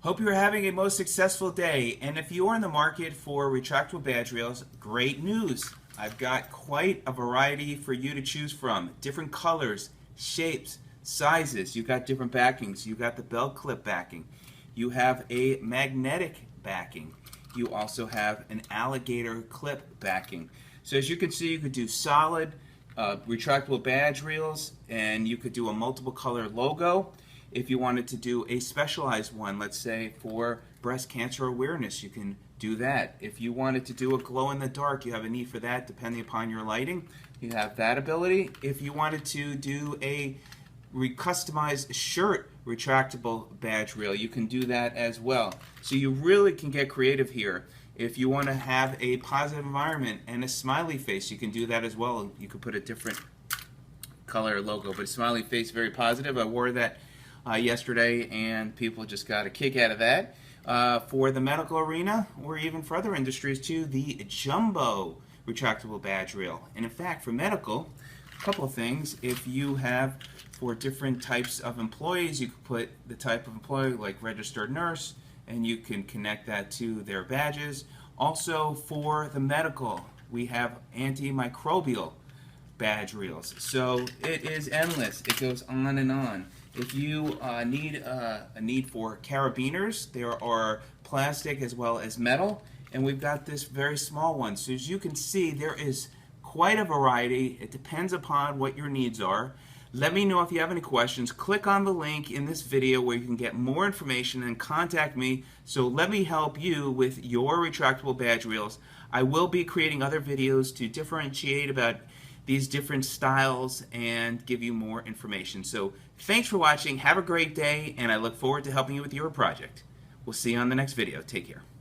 Hope you're having a most successful day, and if you are in the market for retractable badge rails, great news. I've got quite a variety for you to choose from. Different colors, shapes, sizes. You've got different backings. You've got the belt clip backing. You have a magnetic backing. You also have an alligator clip backing. So as you can see, you could do solid retractable badge reels, and you could do a multiple color logo. If you wanted to do a specialized one, let's say for breast cancer awareness, you can do that. If you wanted to do a glow in the dark, you have a need for that depending upon your lighting. You have that ability. If you wanted to do a customized shirt retractable badge reel, you can do that as well. So you really can get creative here. If you want to have a positive environment and a smiley face, you can do that as well. You could put a different color logo, but a smiley face, very positive. I wore that yesterday, and people just got a kick out of that. For the medical arena, or even for other industries too, the jumbo retractable badge reel. And in fact, for medical, a couple of things. If you have, for different types of employees, you could put the type of employee like registered nurse, and you can connect that to their badges. Also for the medical, we have antimicrobial badge reels. So it is endless. It goes on and on. If you need a need for carabiners, there are plastic as well as metal, and we've got this very small one. So as you can see, there is quite a variety. It depends upon what your needs are. Let me know if you have any questions. Click on the link in this video where you can get more information and contact me. So let me help you with your retractable badge reels. I will be creating other videos to differentiate about these different styles and give you more information. So thanks for watching. Have a great day, and I look forward to helping you with your project. We'll see you on the next video. Take care.